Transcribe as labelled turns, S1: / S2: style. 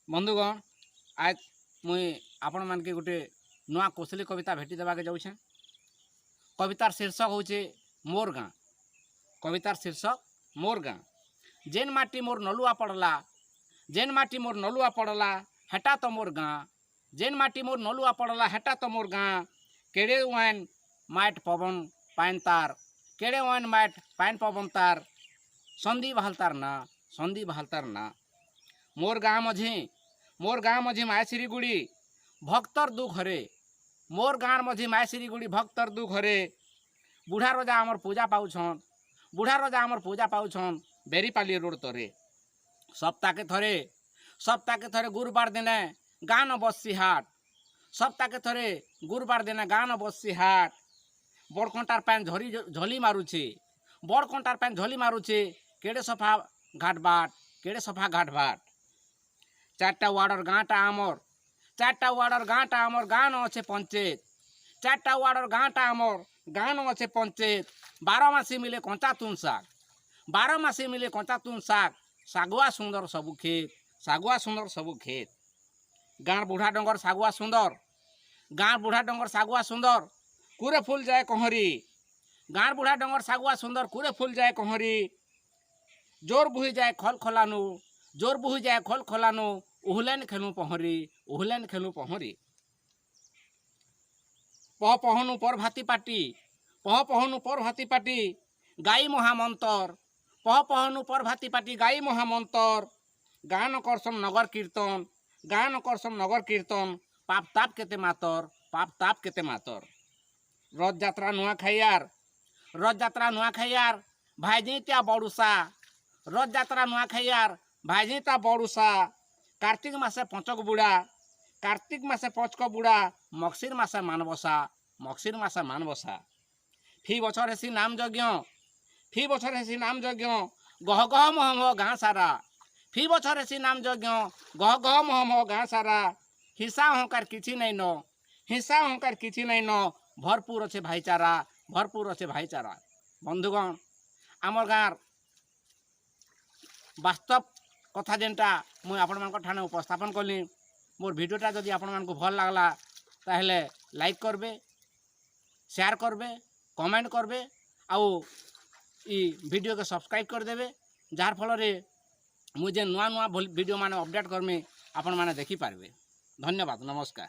S1: बंधुगण आज मुई आपण मान के गोटे नुआ कोसली कविता भेटी देवा के जाऊँ। कवितार शीर्षक होचे मोर गाँ। कवितार शीर्षक मोर गाँ। जेन माटी मोर नलुआ पड़ला, जेन माटी मोर नलुआ पड़ला हेटा तो मोर गाँ। जेन माटी मोर नलुआ पड़ला हेटा तो मोर गाँ। केड़े वाइन माट पवन पाइन तार, केड़े वाइन माट पाइन पवन तार, संधि बहालतार ना, संधि बहालतार ना। मोर गाँ मझी माय श्री गुड़ी भक्तर दु घरे। मोर गाँर मझी माय श्री गुड़ी भक्तर दु घरे। बुढ़ा रजा आमर पूजा पाउछन, बुढ़ा रजा आमर पूजा पाउछन बेरीपाली रोड तरे। सप्ताह के थरे गुरुवार दिने गाँ न बस्सी हाट। सप्ताह के थरे गुरुवार दिने गाँ न बस्सी हाट। बड़कंटार पैन झली मारुछे, बड़कंटार पैन झली मारुछे। केड़े सफा घाट बाट, केड़े सफा घाट बाट। चारटा वार्डर गाँटा आमर, चारटा वार्डर गाँटा आमर गाँ न अच्छे पंचायत। चारटा वार्डर गाँटा आमर गाँ न अच्छे पंचायत। 12 मासी मिले कंचा तुन शाक, 12 मासी मिले कंचा तुन शाक। सागुआ सुंदर सबु खेत, सागुआ सुंदर सबु खेत। गाँ बुढ़ा डंगर सागुआ सुंदर, गाँ बुढ़ा डंगर सागुआ सुंदर कुरे फूल जाए कहरी। गाँ बुढ़ा डंगर सागुआ सुंदर कुरे फूल जाए कहरी। जोर बुही जाए खल खलानु, जोर बुही जाए खल खलानु। उहलेन खेलू पहरी, उहलेन खेलू पहरी। पह पहनु पर भाती पाटी, पह पहनु पर भाती पाटी गाई महामंतर। पह पहनु पर भाती पाटी गाई महामंतर। गान करसम नगर कीर्तन, गान करसम नगर कीर्तन। पाप ताप केते मातर, पाप ताप केते मातर। रथ यात्रा नुआ खाइयार, रथ यात्रा नुआ खाइयार भाईजीता बड़ुसा। रथ यात्रा नुआ खाइयार भाईजीता बड़ुसा। कार्तिक मासे पंचक बुड़ा, कार्तिक मासे पंचक बुड़ा। मक्सिर मासे मानबसा, मक्सिर मासे मानबसा। फी बछर हेसी नाम यज्ञ, फी बछर हेसी नाम यज्ञ। गह गह मह मह गाँ सारा, फी बछर हेसी नाम यज्ञ। गह गह मह मह गाँ सारा। हिंसा अहंकार किछि नहीं न, हिंसा अहंकार किछि नहीं न। भरपूर अच्छे भाईचारा, भरपूर अच्छे भाईचारा। बंधुगण आमर गाँर वास्तव कथा जेनटा मुझे आपण मान ठाने उपस्थापन कली। मोर भिडियोटा जदि आपण मान को भल लागला ताहेले लाइक करबे, शेयर करबे, कमेंट करबे आउ ई वीडियो के सब्सक्राइब कर देबे। जार फल रे मुझे नुआ नुआ वीडियो माने अपडेट करमी आपण माने देखि पारबे। धन्यवाद, नमस्कार।